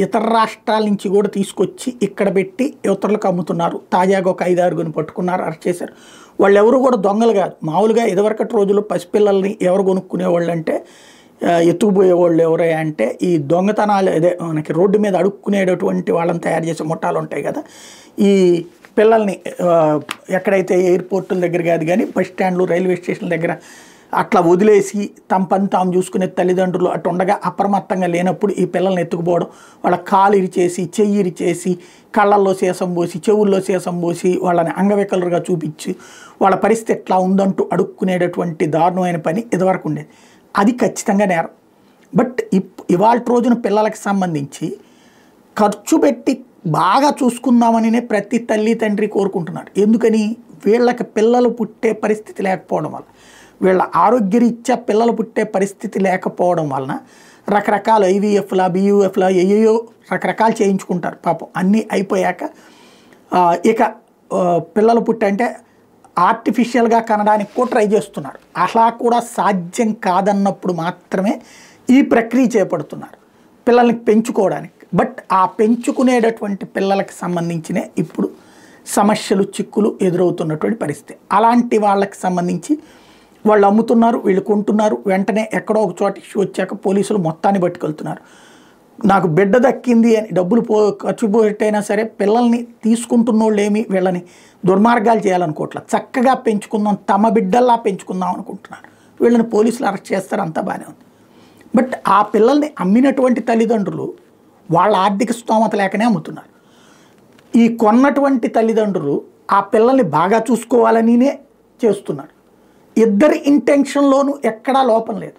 ఇతర రాష్ట్రాల నుంచి కూడా తీసుకొచ్చి ఇక్కడ పెట్టి ఇతరులకు అమ్ముతున్నారు. తాజాగా ఒక 5-6 పట్టుకున్నారు, అరెస్ట్ చేశారు. వాళ్ళు ఎవరు కూడా దొంగలు కాదు. మామూలుగా ఇదివరకటి రోజుల్లో పసిపిల్లల్ని ఎవరు కొనుక్కునేవాళ్ళు అంటే ఎత్తుకుపోయేవాళ్ళు ఎవరై అంటే ఈ దొంగతనాలు అదే మనకి రోడ్డు మీద అడుక్కునేటటువంటి వాళ్ళని తయారు చేసే ముఠాలు ఉంటాయి కదా. ఈ పిల్లల్ని ఎక్కడైతే ఎయిర్పోర్టుల దగ్గర కాదు కానీ బస్ స్టాండ్లు, రైల్వే స్టేషన్ల దగ్గర అట్లా వదిలేసి తమ పని తాము చూసుకునే తల్లిదండ్రులు అటు ఉండగా అప్రమత్తంగా లేనప్పుడు ఈ పిల్లల్ని ఎత్తుకుపోవడం, వాళ్ళ కాలు ఇరిచేసి, చెయ్యి ఇరిచేసి, కళ్ళల్లో సీసం పోసి, చెవుల్లో సీసం పోసి వాళ్ళని అంగవికలుగా చూపించి వాళ్ళ పరిస్థితి ఎట్లా ఉందంటూ అడుక్కునేటటువంటి దారుణమైన పని ఇదివరకు ఉండేది. అది ఖచ్చితంగా నేరం. బట్ ఇవాళ రోజున పిల్లలకు సంబంధించి ఖర్చు పెట్టి బాగా చూసుకుందామని ప్రతి తల్లి తండ్రి కోరుకుంటున్నారు. ఎందుకని? వీళ్ళకి పిల్లలు పుట్టే పరిస్థితి లేకపోవడం వల్ల, వీళ్ళ ఆరోగ్యరీత్యా పిల్లలు పుట్టే పరిస్థితి లేకపోవడం వలన రకరకాల ఐవీఎఫ్లా, బియూఎఫ్లా ఏయో రకరకాలు చేయించుకుంటారు. పాపం అన్నీ అయిపోయాక ఇక పిల్లలు పుట్టంటే ఆర్టిఫిషియల్గా కనడానికి కూడా ట్రై చేస్తున్నారు. అలా కూడా సాధ్యం కాదన్నప్పుడు మాత్రమే ఈ ప్రక్రియ చేపడుతున్నారు పిల్లల్ని పెంచుకోవడానికి. బట్ ఆ పెంచుకునేటటువంటి పిల్లలకు సంబంధించినే ఇప్పుడు సమస్యలు, చిక్కులు ఎదురవుతున్నటువంటి పరిస్థితి. అలాంటి వాళ్ళకి సంబంధించి వాళ్ళు అమ్ముతున్నారు, వీళ్ళు కొంటున్నారు. వెంటనే ఎక్కడో ఒక చోట ఇష్యూ వచ్చాక పోలీసులు మొత్తాన్ని పట్టుకెళ్తున్నారు. నాకు బిడ్డ దక్కింది అని డబ్బులు ఖర్చు పెట్టైనా సరే పిల్లల్ని తీసుకుంటున్న వాళ్ళు ఏమి వీళ్ళని దుర్మార్గాలు చేయాలనుకోవట్లేదు. చక్కగా పెంచుకుందాం, తమ బిడ్డల్లా పెంచుకుందాం అనుకుంటున్నారు. వీళ్ళని పోలీసులు అరెస్ట్ చేస్తారు, అంతా బాగానే ఉంది. బట్ ఆ పిల్లల్ని అమ్మినటువంటి తల్లిదండ్రులు వాళ్ళ ఆర్థిక స్తోమత లేకనే అమ్ముతున్నారు. ఈ కొన్నటువంటి తల్లిదండ్రులు ఆ పిల్లల్ని బాగా చూసుకోవాలనినే చేస్తున్నారు. ఇద్దరి ఇంటెన్షన్లోనూ ఎక్కడా లోపం లేదు.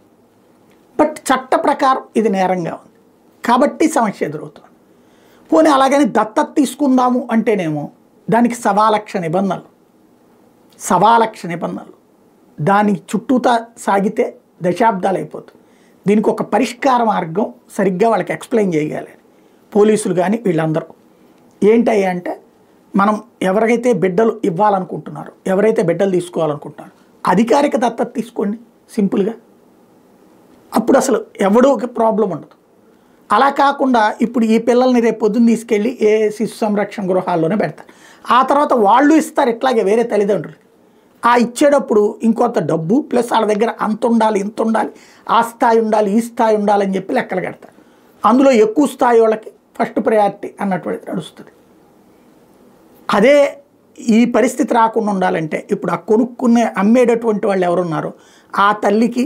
బట్ చట్ట ప్రకారం ఇది నేరంగా ఉంది కాబట్టి సమస్య ఎదురవుతుంది. పోనీ అలాగని దత్తత తీసుకుందాము అంటేనేమో దానికి 1,00,000 నిబంధనలు దాని చుట్టూతా సాగితే దశాబ్దాలు అయిపోతుంది. దీనికి ఒక పరిష్కార మార్గం సరిగ్గా వాళ్ళకి ఎక్స్ప్లెయిన్ చేయగలి పోలీసులు కానీ వీళ్ళందరూ. ఏంటయ్యా అంటే, మనం ఎవరికైతే బిడ్డలు ఇవ్వాలనుకుంటున్నారో, ఎవరైతే బిడ్డలు తీసుకోవాలనుకుంటున్నారో అధికారిక దత్తత తీసుకోండి సింపుల్గా. అప్పుడు అసలు ఎవడో ఒక ప్రాబ్లం ఉండదు. అలా కాకుండా ఇప్పుడు ఈ పిల్లల్ని రేపు పొద్దున్న తీసుకెళ్ళి ఏ శిశు సంరక్షణ గృహాల్లోనే పెడతారు. ఆ తర్వాత వాళ్ళు ఇస్తారు ఇట్లాగే వేరే తల్లిదండ్రులు. ఆ ఇచ్చేటప్పుడు ఇంకొంత డబ్బు ప్లస్ వాళ్ళ దగ్గర అంత ఉండాలి, ఇంత ఉండాలి, ఆ స్థాయి ఉండాలి, ఈ స్థాయి ఉండాలని చెప్పి లెక్కలు కడతారు. అందులో ఎక్కువ స్థాయి వాళ్ళకి ఫస్ట్ ప్రయారిటీ అన్నటువంటి నడుస్తుంది. అదే ఈ పరిస్థితి రాకుండా ఉండాలంటే ఇప్పుడు ఆ కొనుక్కునే అమ్మేటటువంటి వాళ్ళు ఎవరున్నారో ఆ తల్లికి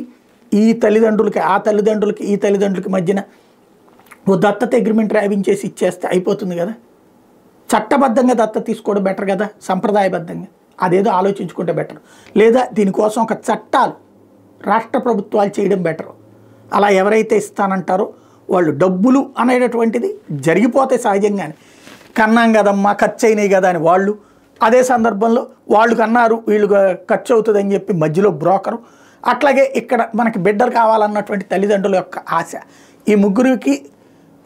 ఈ తల్లిదండ్రులకి, ఆ తల్లిదండ్రులకి ఈ తల్లిదండ్రులకి మధ్యన ఓ దత్తత అగ్రిమెంట్ రాయించేసి ఇచ్చేస్తే అయిపోతుంది కదా. చట్టబద్ధంగా దత్తత తీసుకోవడం బెటర్ కదా, సంప్రదాయబద్ధంగా. అదేదో ఆలోచించుకుంటే బెటర్. లేదా దీనికోసం ఒక చట్టాలు రాష్ట్ర ప్రభుత్వాలు చేయడం బెటర్. అలా ఎవరైతే ఇస్తానంటారో వాళ్ళు డబ్బులు అనేటటువంటిది జరిగిపోతే సహజంగానే. కన్నాం కదమ్మా, ఖర్చు అయినాయి కదా అని వాళ్ళు, అదే సందర్భంలో వాళ్ళు కన్నారు వీళ్ళు ఖర్చు అవుతుందని చెప్పి మధ్యలో బ్రోకరు. అట్లాగే ఇక్కడ మనకి బిడ్డలు కావాలన్నటువంటి తల్లిదండ్రుల యొక్క ఆశ. ఈ ముగ్గురికి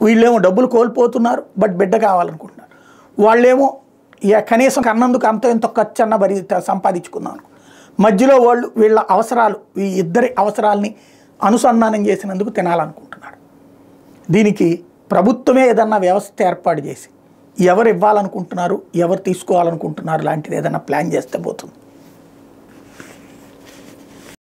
వీళ్ళేమో డబ్బులు కోల్పోతున్నారు, బట్ బిడ్డ కావాలనుకుంటున్నారు. వాళ్ళేమో కనీసం కన్నందుకు అంత ఎంత ఖర్చు అన్న సంపాదించుకుందాం అనుకో. మధ్యలో వాళ్ళు వీళ్ళ అవసరాలు, ఈ ఇద్దరి అవసరాలని అనుసంధానం చేసినందుకు తినాలనుకుంటున్నారు. దీనికి ప్రభుత్వమే ఏదన్నా వ్యవస్థ ఏర్పాటు చేసి ఎవరు ఇవ్వాలనుకుంటున్నారు, ఎవరు తీసుకోవాలనుకుంటున్నారు లాంటిది ఏదైనా ప్లాన్ చేస్తే పోతుంది.